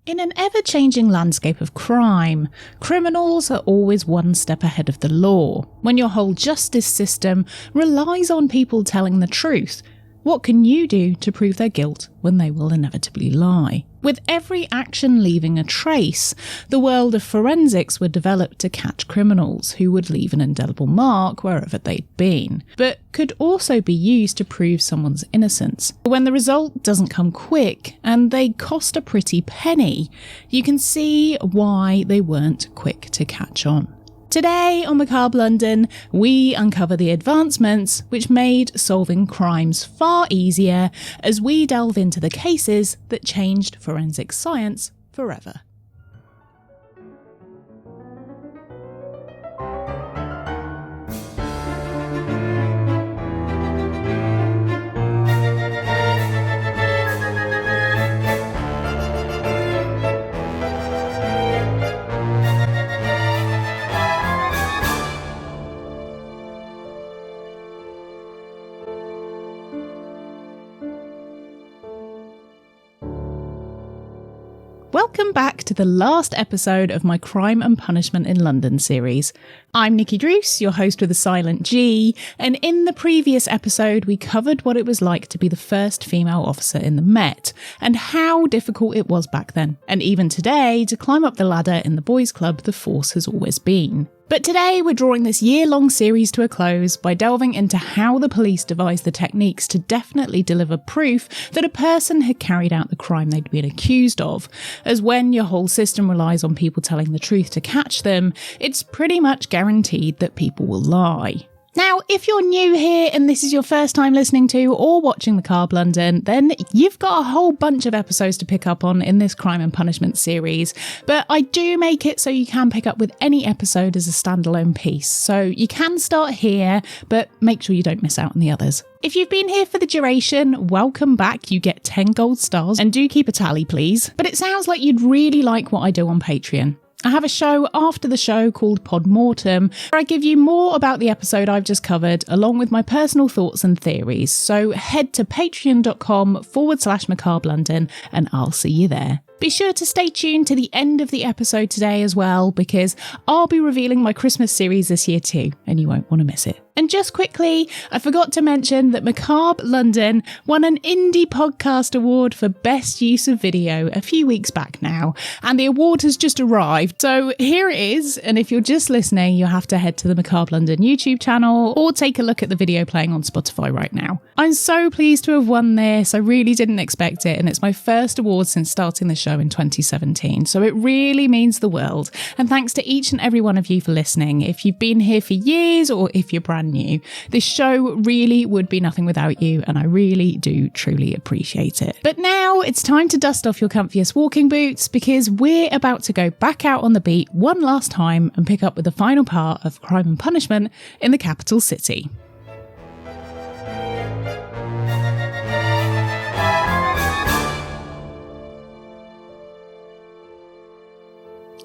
In an ever-changing landscape of crime, criminals are always one step ahead of the law. When your whole justice system relies on people telling the truth, what can you do to prove their guilt when they will inevitably lie? With every action leaving a trace, the world of forensics were developed to catch criminals who would leave an indelible mark wherever they'd been, but could also be used to prove someone's innocence. But when the result doesn't come quick, and they cost a pretty penny, you can see why they weren't quick to catch on. Today on Macabre London, we uncover the advancements which made solving crimes far easier as we delve into the cases that changed forensic science forever. Welcome back to the last episode of my Crime and Punishment in London series. I'm Nikki Druce, your host with a silent G, and in the previous episode we covered what it was like to be the first female officer in the Met, and how difficult it was back then, and even today to climb up the ladder in the boys' club the force has always been. But today we're drawing this year-long series to a close by delving into how the police devised the techniques to definitely deliver proof that a person had carried out the crime they'd been accused of, as when your whole system relies on people telling the truth to catch them, it's pretty much guaranteed that people will lie. Now, if you're new here and this is your first time listening to or watching Macabre London, then you've got a whole bunch of episodes to pick up on in this Crime and Punishment series. But I do make it so you can pick up with any episode as a standalone piece. So you can start here, but make sure you don't miss out on the others. If you've been here for the duration, welcome back. You get 10 gold stars, and do keep a tally, please. But it sounds like you'd really like what I do on Patreon. I have a show after the show called Pod Mortem, where I give you more about the episode I've just covered, along with my personal thoughts and theories. So head to patreon.com/Macabre London, and I'll see you there. Be sure to stay tuned to the end of the episode today as well, because I'll be revealing my Christmas series this year too, and you won't want to miss it. And just quickly, I forgot to mention that Macabre London won an Indie Podcast Award for Best Use of Video a few weeks back now, and the award has just arrived. So here it is, and if you're just listening, you'll have to head to the Macabre London YouTube channel or take a look at the video playing on Spotify right now. I'm so pleased to have won this. I really didn't expect it, and it's my first award since starting the show in 2017, so it really means the world. And thanks to each and every one of you for listening. If you've been here for years or if you're brand new, this show really would be nothing without you, and I really do truly appreciate it. But now it's time to dust off your comfiest walking boots, because we're about to go back out on the beat one last time and pick up with the final part of Crime and Punishment in the capital city.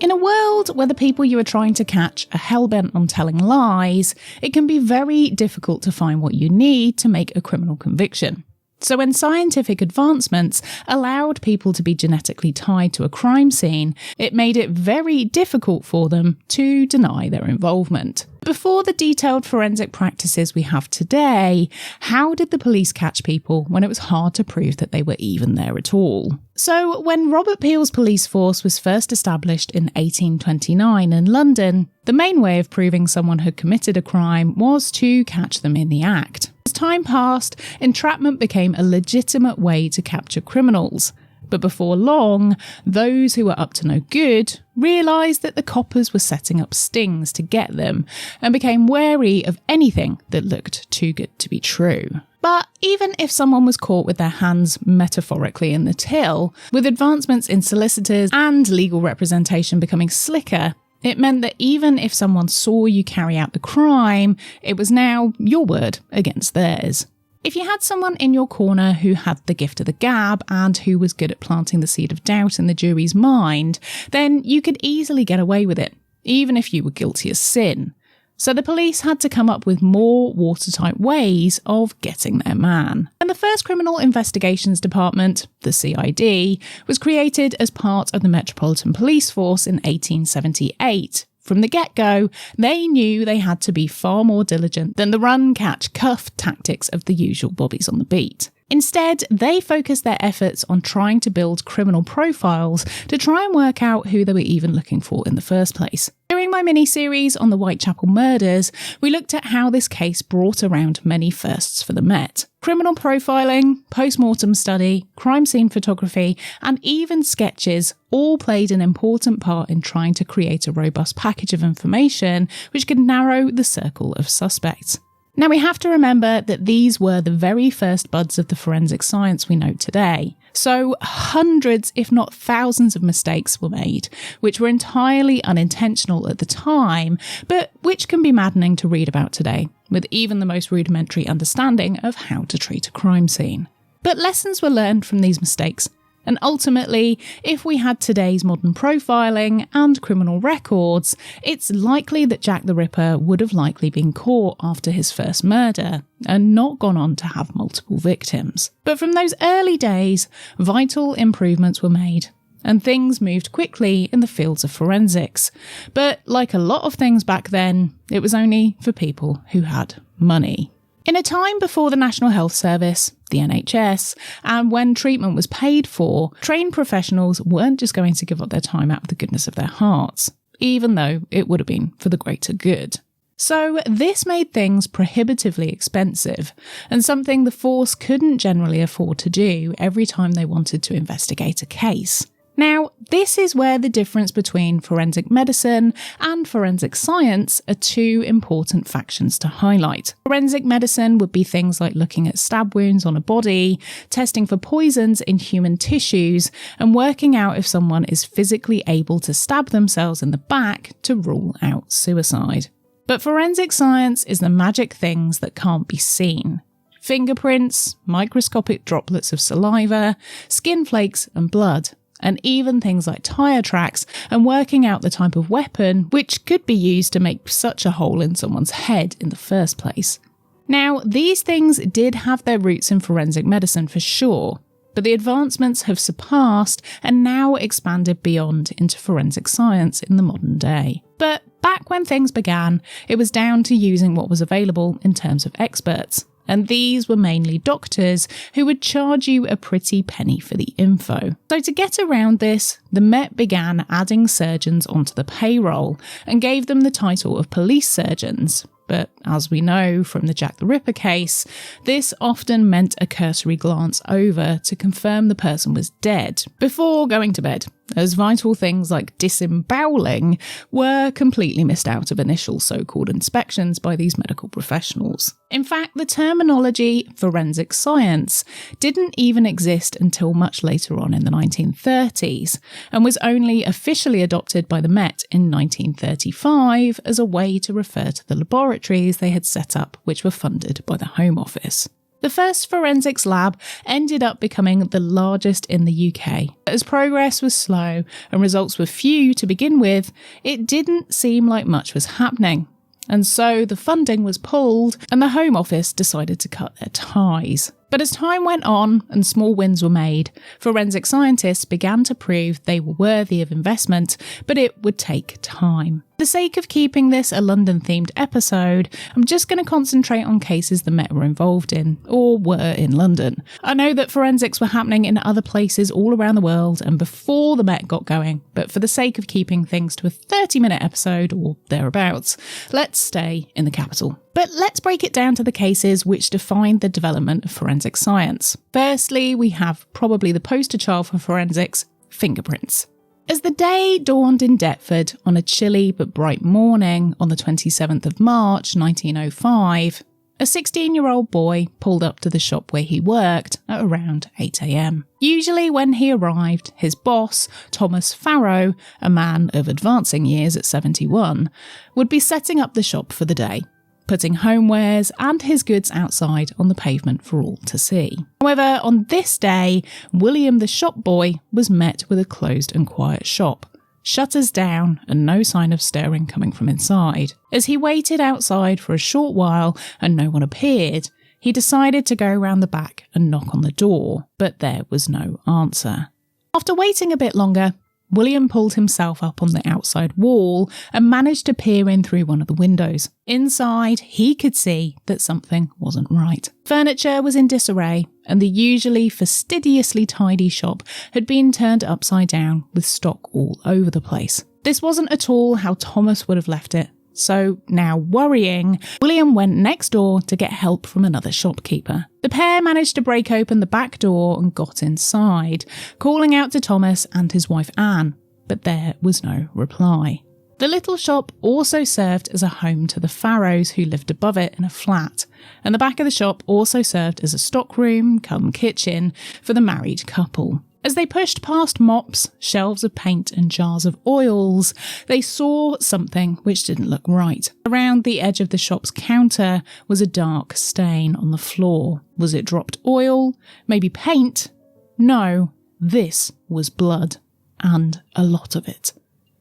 In a world where the people you are trying to catch are hell-bent on telling lies, it can be very difficult to find what you need to make a criminal conviction. So when scientific advancements allowed people to be genetically tied to a crime scene, it made it very difficult for them to deny their involvement. Before the detailed forensic practices we have today, how did the police catch people when it was hard to prove that they were even there at all? So when Robert Peel's police force was first established in 1829 in London, the main way of proving someone had committed a crime was to catch them in the act. As time passed, entrapment became a legitimate way to capture criminals. But before long, those who were up to no good realised that the coppers were setting up stings to get them, and became wary of anything that looked too good to be true. But even if someone was caught with their hands metaphorically in the till, with advancements in solicitors and legal representation becoming slicker, it meant that even if someone saw you carry out the crime, it was now your word against theirs. If you had someone in your corner who had the gift of the gab and who was good at planting the seed of doubt in the jury's mind, then you could easily get away with it, even if you were guilty as sin. So the police had to come up with more watertight ways of getting their man. And the first Criminal Investigations Department, the CID, was created as part of the Metropolitan Police Force in 1878. From the get-go, they knew they had to be far more diligent than the run, catch, cuff tactics of the usual bobbies on the beat. Instead, they focused their efforts on trying to build criminal profiles to try and work out who they were even looking for in the first place. During my mini-series on the Whitechapel murders, we looked at how this case brought around many firsts for the Met. Criminal profiling, post-mortem study, crime scene photography, and even sketches all played an important part in trying to create a robust package of information which could narrow the circle of suspects. Now, we have to remember that these were the very first buds of the forensic science we know today. So hundreds, if not thousands of mistakes were made, which were entirely unintentional at the time, but which can be maddening to read about today, with even the most rudimentary understanding of how to treat a crime scene. But lessons were learned from these mistakes. And ultimately, if we had today's modern profiling and criminal records, it's likely that Jack the Ripper would have likely been caught after his first murder and not gone on to have multiple victims. But from those early days, vital improvements were made, and things moved quickly in the fields of forensics. But like a lot of things back then, it was only for people who had money. In a time before the National Health Service, the NHS, and when treatment was paid for, trained professionals weren't just going to give up their time out of the goodness of their hearts, even though it would have been for the greater good. So this made things prohibitively expensive, and something the force couldn't generally afford to do every time they wanted to investigate a case. Now, this is where the difference between forensic medicine and forensic science are two important factions to highlight. Forensic medicine would be things like looking at stab wounds on a body, testing for poisons in human tissues, and working out if someone is physically able to stab themselves in the back to rule out suicide. But forensic science is the magic things that can't be seen. Fingerprints, microscopic droplets of saliva, skin flakes and blood. And even things like tyre tracks and working out the type of weapon which could be used to make such a hole in someone's head in the first place. Now, these things did have their roots in forensic medicine for sure, but the advancements have surpassed and now expanded beyond into forensic science in the modern day. But back when things began, it was down to using what was available in terms of experts. And these were mainly doctors who would charge you a pretty penny for the info. So to get around this, the Met began adding surgeons onto the payroll and gave them the title of police surgeons. But as we know from the Jack the Ripper case, this often meant a cursory glance over to confirm the person was dead before going to bed, as vital things like disemboweling were completely missed out of initial so-called inspections by these medical professionals. In fact, the terminology forensic science didn't even exist until much later on in the 1930s, and was only officially adopted by the Met in 1935 as a way to refer to the laboratories they had set up, which were funded by the Home Office. The first forensics lab ended up becoming the largest in the UK. As progress was slow and results were few to begin with, it didn't seem like much was happening. And so the funding was pulled and the Home Office decided to cut their ties. But as time went on and small wins were made, forensic scientists began to prove they were worthy of investment, but it would take time. For the sake of keeping this a London-themed episode, I'm just going to concentrate on cases the Met were involved in, or were in London. I know that forensics were happening in other places all around the world and before the Met got going, but for the sake of keeping things to a 30-minute episode, or thereabouts, let's stay in the capital. But let's break it down to the cases which defined the development of forensic science. Firstly, we have probably the poster child for forensics, fingerprints. As the day dawned in Deptford on a chilly but bright morning on the 27th of March 1905, a 16-year-old boy pulled up to the shop where he worked at around 8 a.m. Usually when he arrived, his boss, Thomas Farrow, a man of advancing years at 71, would be setting up the shop for the day, putting homewares and his goods outside on the pavement for all to see. However, on this day, William the shop boy was met with a closed and quiet shop, Shutters down and no sign of stirring coming from inside. As he waited outside for a short while and no one appeared, he decided to go round the back and knock on the door, but there was no answer. After waiting a bit longer, William pulled himself up on the outside wall and managed to peer in through one of the windows. Inside, he could see that something wasn't right. Furniture was in disarray, and the usually fastidiously tidy shop had been turned upside down with stock all over the place. This wasn't at all how Thomas would have left it. So, now worrying, William went next door to get help from another shopkeeper. The pair managed to break open the back door and got inside, calling out to Thomas and his wife Anne, but there was no reply. The little shop also served as a home to the Farrows who lived above it in a flat, and the back of the shop also served as a stockroom cum kitchen for the married couple. As they pushed past mops, shelves of paint and jars of oils, they saw something which didn't look right. Around the edge of the shop's counter was a dark stain on the floor. Was it dropped oil? Maybe paint? No, this was blood. And a lot of it.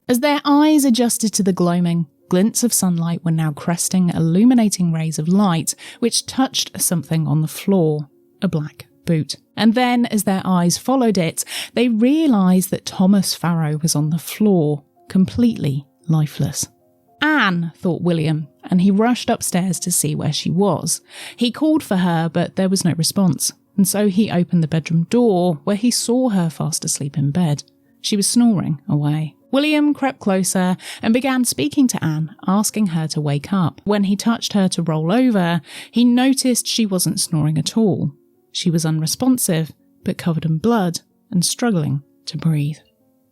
As their eyes adjusted to the gloaming, glints of sunlight were now cresting illuminating rays of light which touched something on the floor. A black boot. And then, as their eyes followed it, they realised that Thomas Farrow was on the floor, completely lifeless. Anne, thought William, and he rushed upstairs to see where she was. He called for her, but there was no response, and so he opened the bedroom door, where he saw her fast asleep in bed. She was snoring away. William crept closer and began speaking to Anne, asking her to wake up. When he touched her to roll over, he noticed she wasn't snoring at all. She was unresponsive, but covered in blood and struggling to breathe.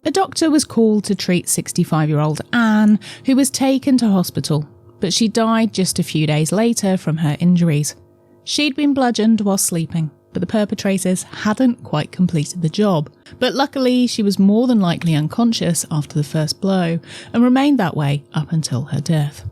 A doctor was called to treat 65-year-old Anne, who was taken to hospital, but she died just a few days later from her injuries. She'd been bludgeoned while sleeping, but the perpetrators hadn't quite completed the job. But luckily, she was more than likely unconscious after the first blow and remained that way up until her death.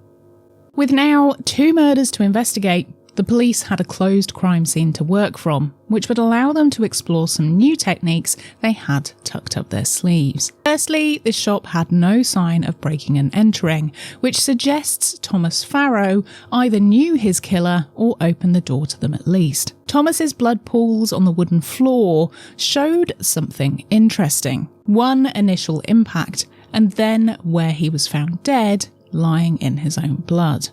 With now 2 murders to investigate, the police had a closed crime scene to work from, which would allow them to explore some new techniques they had tucked up their sleeves. Firstly, the shop had no sign of breaking and entering, which suggests Thomas Farrow either knew his killer or opened the door to them at least. Thomas's blood pools on the wooden floor showed something interesting. One initial impact, and then where he was found dead, lying in his own blood.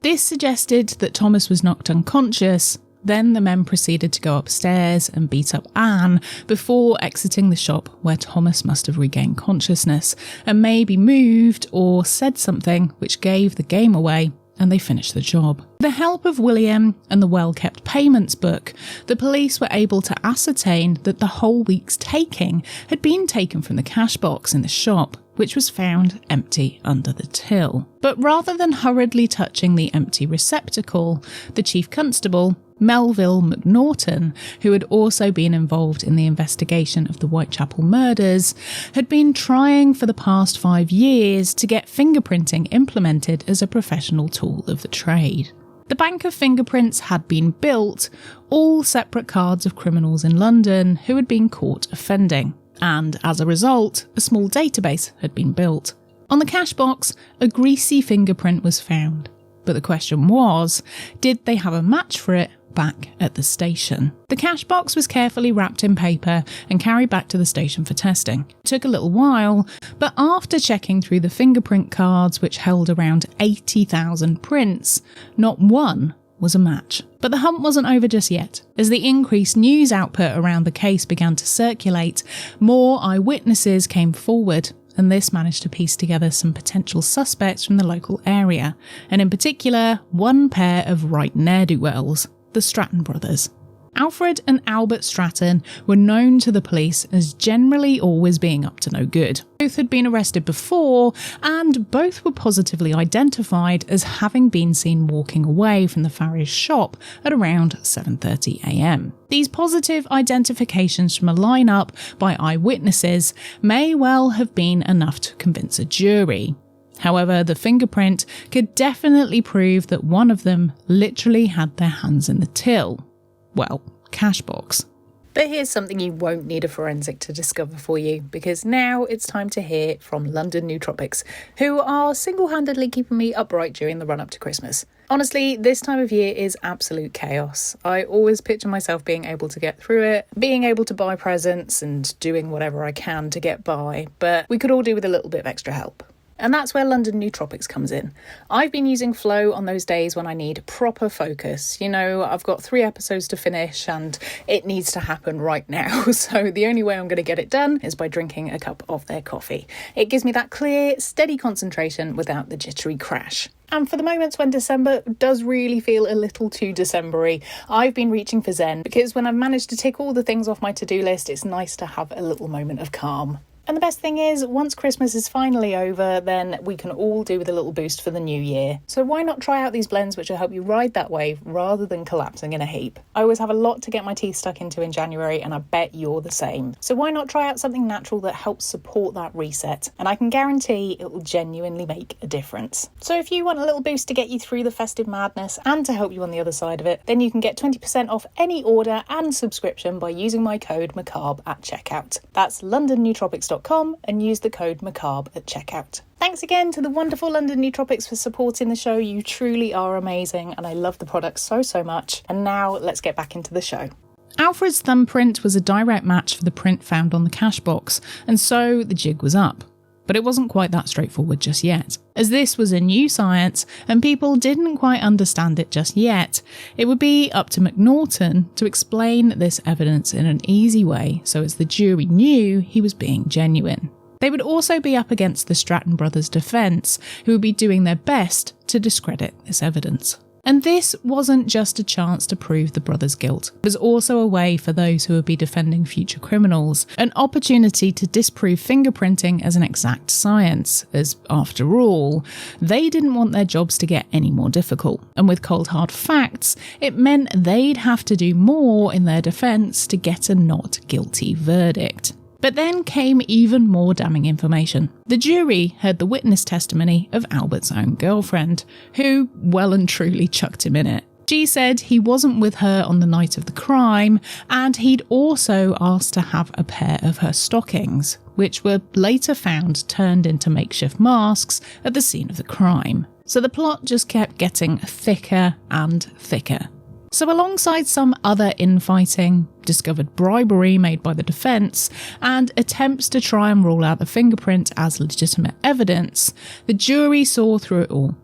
This suggested that Thomas was knocked unconscious. Then the men proceeded to go upstairs and beat up Anne before exiting the shop, where Thomas must have regained consciousness and maybe moved or said something which gave the game away, and they finished the job. With the help of William and the well-kept payments book, the police were able to ascertain that the whole week's taking had been taken from the cash box in the shop, which was found empty under the till. But rather than hurriedly touching the empty receptacle, the chief constable, Melville McNaughton, who had also been involved in the investigation of the Whitechapel murders, had been trying for the past 5 years to get fingerprinting implemented as a professional tool of the trade. The bank of fingerprints had been built, all separate cards of criminals in London who had been caught offending. And as a result, a small database had been built. On the cash box, a greasy fingerprint was found. But the question was, did they have a match for it back at the station? The cash box was carefully wrapped in paper and carried back to the station for testing. It took a little while, but after checking through the fingerprint cards, which held around 80,000 prints, not one was a match. But the hunt wasn't over just yet. As the increased news output around the case began to circulate, more eyewitnesses came forward, and this managed to piece together some potential suspects from the local area, and in particular, one pair of right ne'er-do-wells, the Stratton brothers. Alfred and Albert Stratton were known to the police as generally always being up to no good. Both had been arrested before, and both were positively identified as having been seen walking away from the Farrow's shop at around 7:30 a.m. These positive identifications from a lineup by eyewitnesses may well have been enough to convince a jury. However, the fingerprint could definitely prove that one of them literally had their hands in the till. Well, cash box. But here's something you won't need a forensic to discover for you, because now it's time to hear from London Nootropics, who are single-handedly keeping me upright during the run-up to Christmas. Honestly, this time of year is absolute chaos. I always picture myself being able to get through it, being able to buy presents and doing whatever I can to get by, but we could all do with a little bit of extra help. And that's where London Nootropics comes in. I've been using Flow on those days when I need proper focus. You know, I've got 3 episodes to finish and it needs to happen right now. So the only way I'm going to get it done is by drinking a cup of their coffee. It gives me that clear, steady concentration without the jittery crash. And for the moments when December does really feel a little too December-y, I've been reaching for Zen, because when I've managed to tick all the things off my to-do list, it's nice to have a little moment of calm. And the best thing is, once Christmas is finally over, then we can all do with a little boost for the new year. So why not try out these blends which will help you ride that wave rather than collapsing in a heap? I always have a lot to get my teeth stuck into in January, and I bet you're the same. So why not try out something natural that helps support that reset? And I can guarantee it will genuinely make a difference. So if you want a little boost to get you through the festive madness and to help you on the other side of it, then you can get 20% off any order and subscription by using my code Macabre at checkout. That's londonnootropics.com and use the code Macabre at checkout. Thanks again to the wonderful London Nootropics for supporting the show. You truly are amazing, and I love the product so much. And now let's get back into the show. Alfred's thumbprint was a direct match for the print found on the cash box, and so the jig was up. But it wasn't quite that straightforward just yet. As this was a new science and people didn't quite understand it just yet, it would be up to McNaughton to explain this evidence in an easy way so as the jury knew he was being genuine. They would also be up against the Stratton brothers' defence, who would be doing their best to discredit this evidence. And this wasn't just a chance to prove the brothers' guilt. It was also a way for those who would be defending future criminals, an opportunity to disprove fingerprinting as an exact science, as, after all, they didn't want their jobs to get any more difficult. And with cold hard facts, it meant they'd have to do more in their defence to get a not guilty verdict. But then came even more damning information. The jury heard the witness testimony of Albert's own girlfriend, who well and truly chucked him in it. She said he wasn't with her on the night of the crime, and he'd also asked to have a pair of her stockings, which were later found turned into makeshift masks at the scene of the crime. So the plot just kept getting thicker and thicker. So alongside some other infighting, discovered bribery made by the defence, and attempts to try and rule out the fingerprint as legitimate evidence, the jury saw through it all,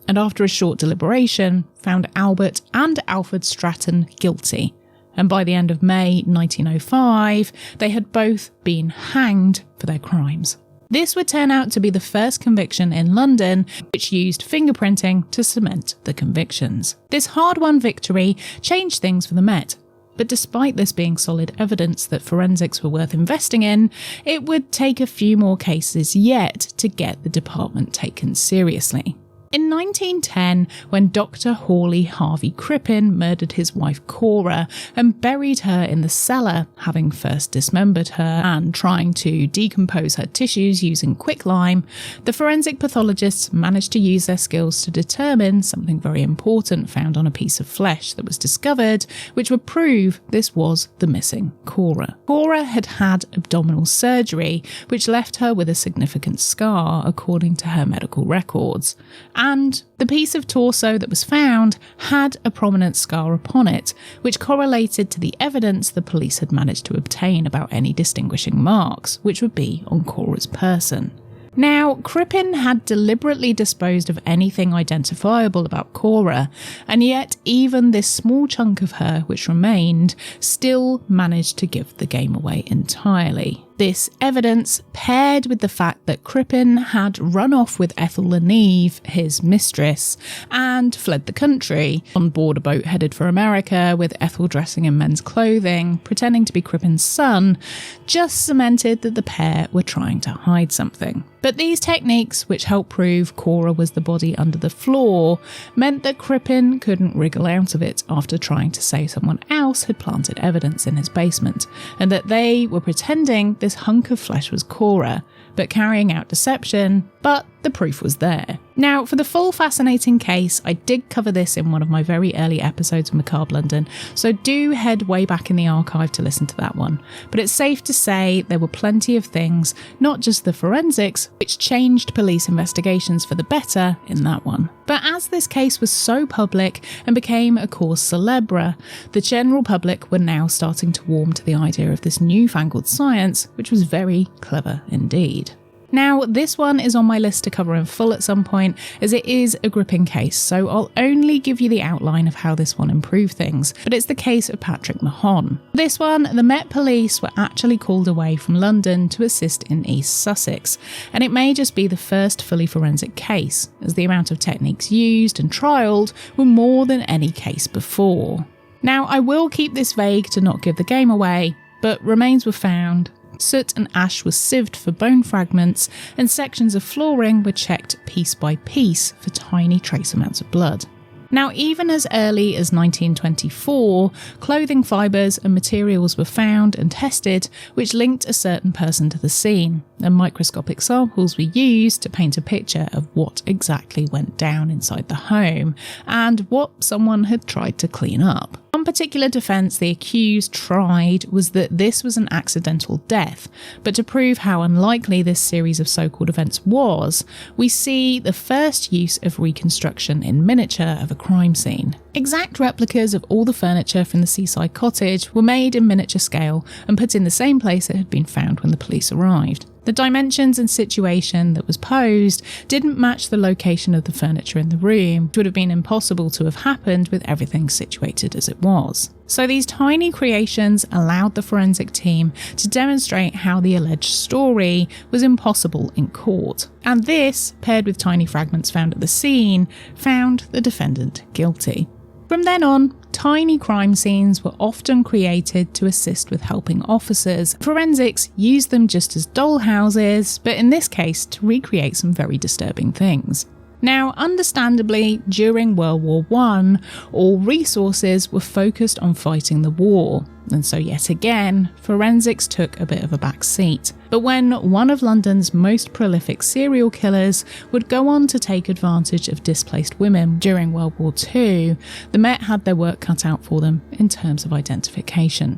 and after a short deliberation, found Albert and Alfred Stratton guilty. And by the end of May 1905, they had both been hanged for their crimes. This would turn out to be the first conviction in London which used fingerprinting to cement the convictions. This hard-won victory changed things for the Met, but despite this being solid evidence that forensics were worth investing in, it would take a few more cases yet to get the department taken seriously. In 1910, when Dr. Hawley Harvey Crippen murdered his wife Cora and buried her in the cellar, having first dismembered her and trying to decompose her tissues using quicklime, the forensic pathologists managed to use their skills to determine something very important found on a piece of flesh that was discovered, which would prove this was the missing Cora. Cora had had abdominal surgery, which left her with a significant scar, according to her medical records. And the piece of torso that was found had a prominent scar upon it, which correlated to the evidence the police had managed to obtain about any distinguishing marks, which would be on Cora's person. Now, Crippen had deliberately disposed of anything identifiable about Cora, and yet even this small chunk of her which remained still managed to give the game away entirely. This evidence, paired with the fact that Crippen had run off with Ethel Leneve, his mistress, and fled the country on board a boat headed for America with Ethel dressing in men's clothing, pretending to be Crippen's son, just cemented that the pair were trying to hide something. But these techniques, which helped prove Cora was the body under the floor, meant that Crippen couldn't wriggle out of it after trying to say someone else had planted evidence in his basement, and that they were pretending this hunk of flesh was Cora, but carrying out deception, but the proof was there. Now, for the full fascinating case, I did cover this in one of my very early episodes of Macabre London, so do head way back in the archive to listen to that one. But it's safe to say there were plenty of things, not just the forensics, which changed police investigations for the better in that one. But as this case was so public and became a cause célèbre, the general public were now starting to warm to the idea of this newfangled science, which was very clever indeed. Now, this one is on my list to cover in full at some point, as it is a gripping case, so I'll only give you the outline of how this one improved things, but it's the case of Patrick Mahon. This one, the Met Police were actually called away from London to assist in East Sussex, and it may just be the first fully forensic case, as the amount of techniques used and trialled were more than any case before. Now, I will keep this vague to not give the game away, but remains were found. Soot and ash was sieved for bone fragments, and sections of flooring were checked piece by piece for tiny trace amounts of blood. Now, even as early as 1924, clothing fibres and materials were found and tested which linked a certain person to the scene, and microscopic samples were used to paint a picture of what exactly went down inside the home and what someone had tried to clean up. One particular defence the accused tried was that this was an accidental death, but to prove how unlikely this series of so-called events was, we see the first use of reconstruction in miniature of a crime scene. Exact replicas of all the furniture from the seaside cottage were made in miniature scale and put in the same place it had been found when the police arrived. The dimensions and situation that was posed didn't match the location of the furniture in the room, which would have been impossible to have happened with everything situated as it was. So these tiny creations allowed the forensic team to demonstrate how the alleged story was impossible in court. And this, paired with tiny fragments found at the scene, found the defendant guilty. From then on, tiny crime scenes were often created to assist with helping officers. Forensics used them just as doll houses, but in this case to recreate some very disturbing things. Now, understandably, during World War I, all resources were focused on fighting the war, and so yet again, forensics took a bit of a back seat. But when one of London's most prolific serial killers would go on to take advantage of displaced women during World War II, the Met had their work cut out for them in terms of identification.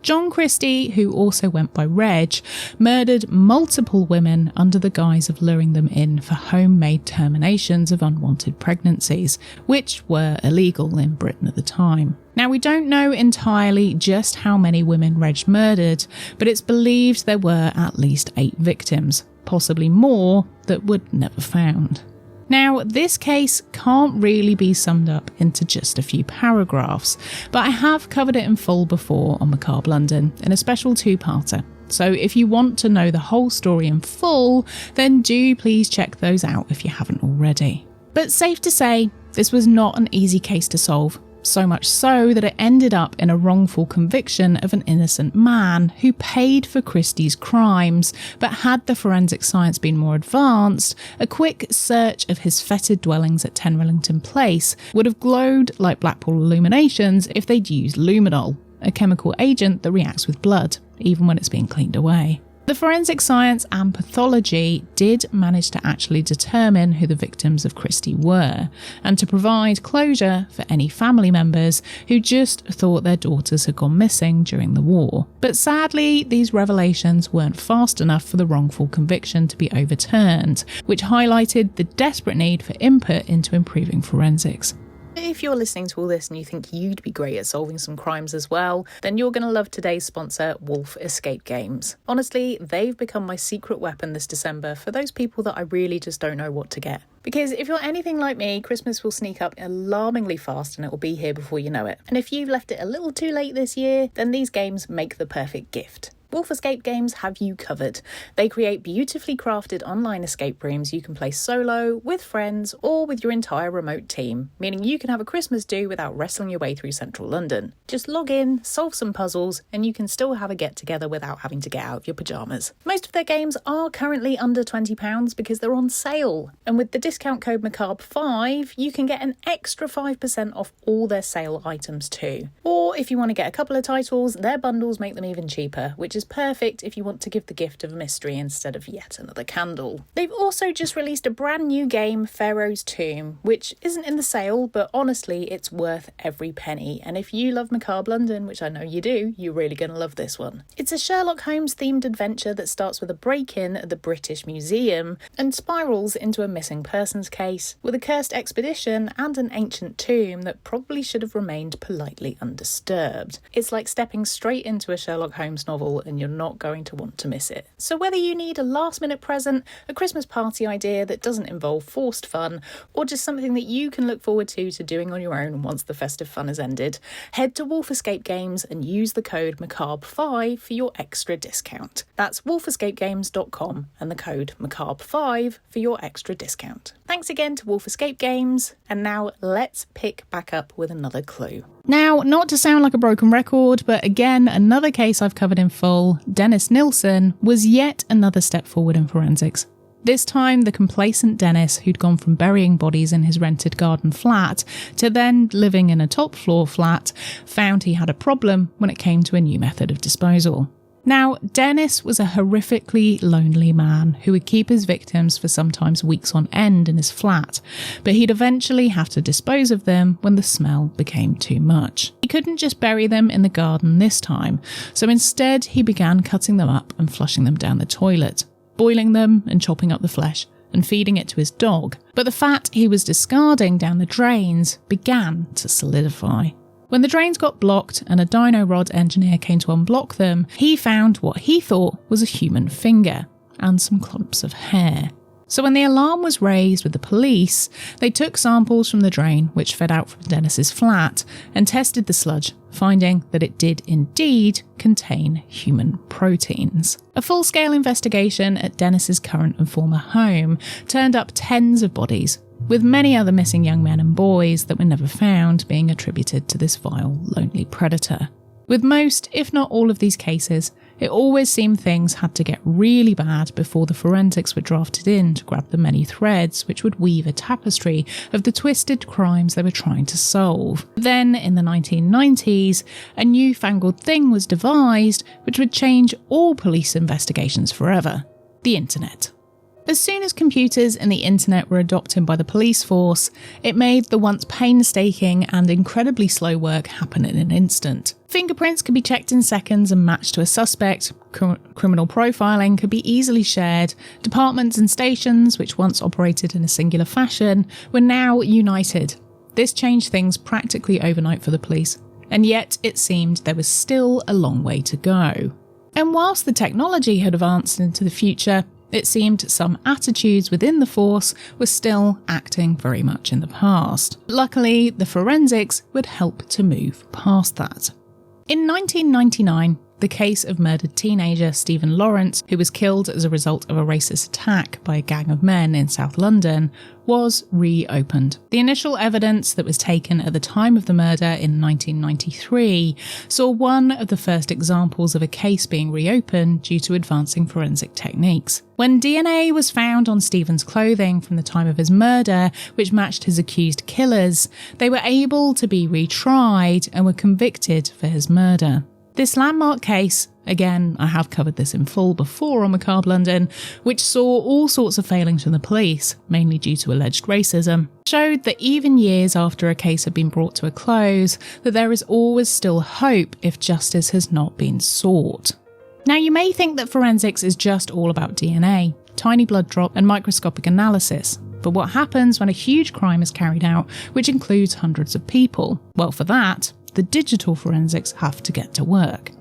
John Christie, who also went by Reg, murdered multiple women under the guise of luring them in for homemade terminations of unwanted pregnancies, which were illegal in Britain at the time. Now, we don't know entirely just how many women Reg murdered, but it's believed there were at least 8 victims, possibly more, that were never found. Now, this case can't really be summed up into just a few paragraphs, but I have covered it in full before on Macabre London in a special 2-parter. So if you want to know the whole story in full, then do please check those out if you haven't already. But safe to say, this was not an easy case to solve. So much so that it ended up in a wrongful conviction of an innocent man who paid for Christie's crimes, but had the forensic science been more advanced, a quick search of his fetid dwellings at 10 Rillington Place would have glowed like Blackpool illuminations if they'd used luminol, a chemical agent that reacts with blood, even when it's being cleaned away. The forensic science and pathology did manage to actually determine who the victims of Christie were, and to provide closure for any family members who just thought their daughters had gone missing during the war. But sadly, these revelations weren't fast enough for the wrongful conviction to be overturned, which highlighted the desperate need for input into improving forensics. If you're listening to all this and you think you'd be great at solving some crimes as well, then you're going to love today's sponsor, Wolf Escape Games. Honestly, they've become my secret weapon this December for those people that I really just don't know what to get. Because if you're anything like me, Christmas will sneak up alarmingly fast and it will be here before you know it. And if you've left it a little too late this year, then these games make the perfect gift. Wolf Escape Games have you covered. They create beautifully crafted online escape rooms you can play solo, with friends, or with your entire remote team, meaning you can have a Christmas do without wrestling your way through central London. Just log in, solve some puzzles, and you can still have a get-together without having to get out of your pyjamas. Most of their games are currently under £20 because they're on sale, and with the discount code Macabre5, you can get an extra 5% off all their sale items too. Or if you want to get a couple of titles, their bundles make them even cheaper, which is perfect if you want to give the gift of mystery instead of yet another candle. They've also just released a brand new game, Pharaoh's Tomb, which isn't in the sale, but honestly, it's worth every penny. And if you love Macabre London, which I know you do, you're really going to love this one. It's a Sherlock Holmes themed adventure that starts with a break-in at the British Museum and spirals into a missing persons case with a cursed expedition and an ancient tomb that probably should have remained politely undisturbed. It's like stepping straight into a Sherlock Holmes novel and you're not going to want to miss it. So whether you need a last-minute present, a Christmas party idea that doesn't involve forced fun, or just something that you can look forward to doing on your own once the festive fun has ended, head to Wolf Escape Games and use the code Macabre5 for your extra discount. That's wolfescapegames.com and the code Macabre5 for your extra discount. Thanks again to Wolf Escape Games, and now let's pick back up with another clue. Now, not to sound like a broken record, but again, another case I've covered in full, Dennis Nilsen, was yet another step forward in forensics. This time, the complacent Dennis, who'd gone from burying bodies in his rented garden flat to then living in a top floor flat, found he had a problem when it came to a new method of disposal. Now, Dennis was a horrifically lonely man who would keep his victims for sometimes weeks on end in his flat, but he'd eventually have to dispose of them when the smell became too much. He couldn't just bury them in the garden this time, so instead he began cutting them up and flushing them down the toilet, boiling them and chopping up the flesh and feeding it to his dog. But the fat he was discarding down the drains began to solidify. When the drains got blocked and a dyno rod engineer came to unblock them, he found what he thought was a human finger and some clumps of hair. So when the alarm was raised with the police, they took samples from the drain which fed out from Dennis's flat and tested the sludge, finding that it did indeed contain human proteins. A full-scale investigation at Dennis's current and former home turned up tens of bodies, with many other missing young men and boys that were never found being attributed to this vile, lonely predator. With most, if not all of these cases, it always seemed things had to get really bad before the forensics were drafted in to grab the many threads which would weave a tapestry of the twisted crimes they were trying to solve. Then, in the 1990s, a newfangled thing was devised which would change all police investigations forever: the internet. As soon as computers and the internet were adopted by the police force, it made the once painstaking and incredibly slow work happen in an instant. Fingerprints could be checked in seconds and matched to a suspect, criminal profiling could be easily shared, departments and stations, which once operated in a singular fashion, were now united. This changed things practically overnight for the police, and yet it seemed there was still a long way to go. And whilst the technology had advanced into the future, it seemed some attitudes within the force were still acting very much in the past. Luckily, the forensics would help to move past that. In 1999, the case of murdered teenager Stephen Lawrence, who was killed as a result of a racist attack by a gang of men in South London, was reopened. The initial evidence that was taken at the time of the murder in 1993 saw one of the first examples of a case being reopened due to advancing forensic techniques. When DNA was found on Stephen's clothing from the time of his murder, which matched his accused killers, they were able to be retried and were convicted for his murder. This landmark case, again, I have covered this in full before on Macabre London, which saw all sorts of failings from the police, mainly due to alleged racism, showed that even years after a case had been brought to a close, that there is always still hope if justice has not been sought. Now, you may think that forensics is just all about DNA, tiny blood drop and microscopic analysis. But what happens when a huge crime is carried out, which includes hundreds of people? Well, for that, the digital forensics have to get to work.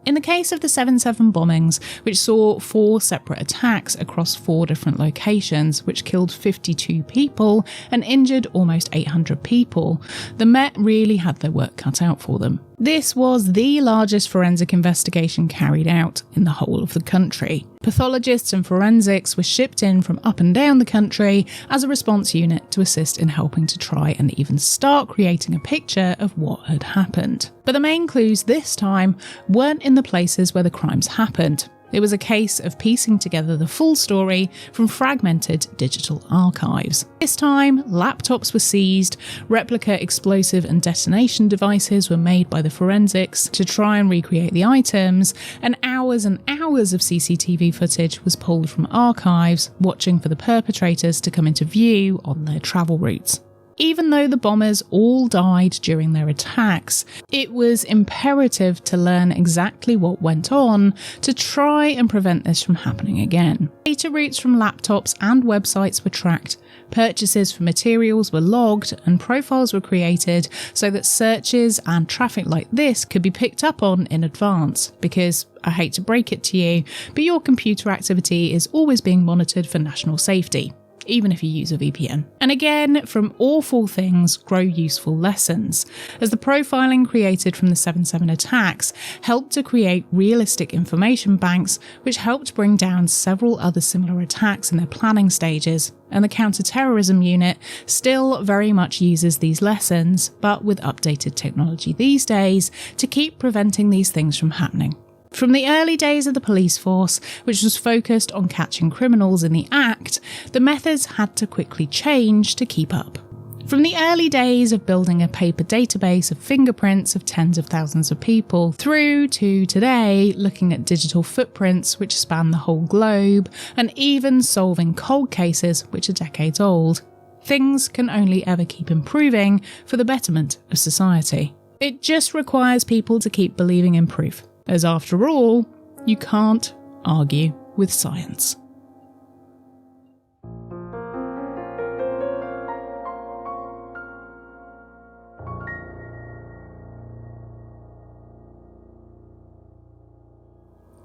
In the case of the 7/7 bombings, which saw 4 separate attacks across 4 different locations, which killed 52 people and injured almost 800 people, the Met really had their work cut out for them. This was the largest forensic investigation carried out in the whole of the country. Pathologists and forensics were shipped in from up and down the country as a response unit to assist in helping to try and even start creating a picture of what had happened. But the main clues this time weren't in the places where the crimes happened. It was a case of piecing together the full story from fragmented digital archives. This time, laptops were seized, replica explosive and detonation devices were made by the forensics to try and recreate the items, and hours of CCTV footage was pulled from archives, watching for the perpetrators to come into view on their travel routes. Even though the bombers all died during their attacks, it was imperative to learn exactly what went on to try and prevent this from happening again. Data routes from laptops and websites were tracked, purchases for materials were logged, and profiles were created so that searches and traffic like this could be picked up on in advance, because I hate to break it to you, but your computer activity is always being monitored for national safety, even if you use a VPN. And again, from awful things grow useful lessons, as the profiling created from the 7/7 attacks helped to create realistic information banks, which helped bring down several other similar attacks in their planning stages. And the counter-terrorism unit still very much uses these lessons, but with updated technology these days, to keep preventing these things from happening. From the early days of the police force, which was focused on catching criminals in the act, the methods had to quickly change to keep up. From the early days of building a paper database of fingerprints of tens of thousands of people, through to today looking at digital footprints which span the whole globe, and even solving cold cases which are decades old. Things can only ever keep improving for the betterment of society. It just requires people to keep believing in proof, as after all, you can't argue with science.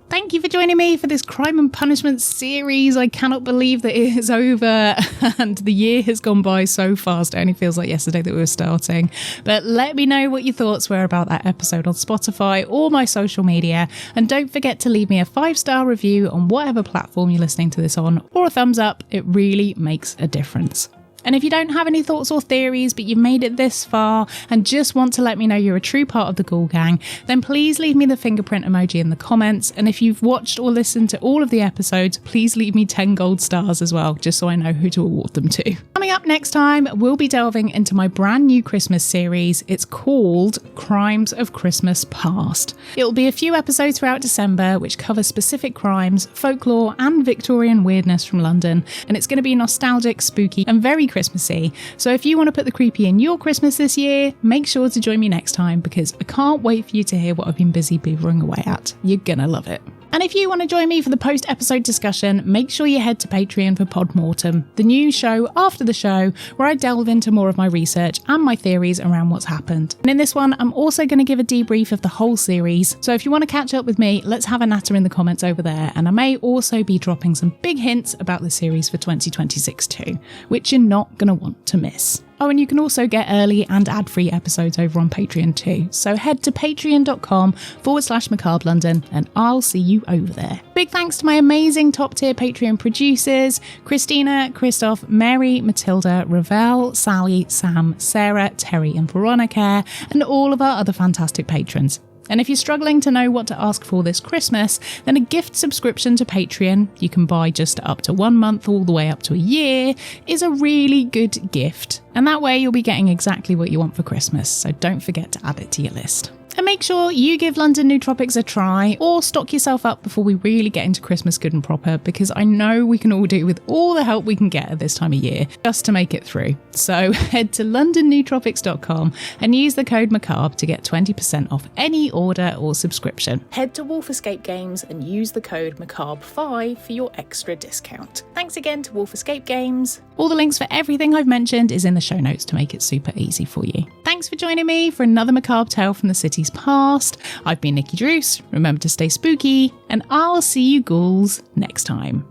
Thank you for joining me for this Crime and Punishment series. I cannot believe that it is over and the year has gone by so fast. It only feels like yesterday that we were starting. But let me know what your thoughts were about that episode on Spotify or my social media. And don't forget to leave me a 5-star review on whatever platform you're listening to this on, or a thumbs up. It really makes a difference. And if you don't have any thoughts or theories, but you've made it this far and just want to let me know you're a true part of the Ghoul Gang, then please leave me the fingerprint emoji in the comments. And if you've watched or listened to all of the episodes, please leave me 10 gold stars as well, just so I know who to award them to. Coming up next time, we'll be delving into my brand new Christmas series. It's called Crimes of Christmas Past. It'll be a few episodes throughout December, which cover specific crimes, folklore, and Victorian weirdness from London. And it's going to be nostalgic, spooky, and very Christmassy. So if you want to put the creepy in your Christmas this year, make sure to join me next time, because I can't wait for you to hear what I've been busy beavering away at. You're gonna love it. And if you want to join me for the post-episode discussion, make sure you head to Patreon for Podmortem, the new show after the show where I delve into more of my research and my theories around what's happened. And in this one, I'm also going to give a debrief of the whole series. So if you want to catch up with me, let's have a natter in the comments over there. And I may also be dropping some big hints about the series for 2026 too, which you're not going to want to miss. Oh, and you can also get early and ad-free episodes over on Patreon too. So head to patreon.com/Macabre London and I'll see you over there. Big thanks to my amazing top tier Patreon producers, Christina, Christoph, Mary, Matilda, Ravel, Sally, Sam, Sarah, Terry and Veronica, and all of our other fantastic patrons. And if you're struggling to know what to ask for this Christmas, then a gift subscription to Patreon, you can buy just up to 1 month all the way up to a year, is a really good gift. And that way you'll be getting exactly what you want for Christmas, so don't forget to add it to your list. And make sure you give London Nootropics a try, or stock yourself up before we really get into Christmas good and proper, because I know we can all do with all the help we can get at this time of year just to make it through. So head to londonnootropics.com and use the code Macabre to get 20% off any order or subscription. Head to Wolf Escape Games and use the code Macabre5 for your extra discount. Thanks again to Wolf Escape Games. All the links for everything I've mentioned is in the show notes to make it super easy for you. Thanks for joining me for another macabre tale from the city's past. I've been Nikki Druce. Remember to stay spooky, and I'll see you ghouls next time.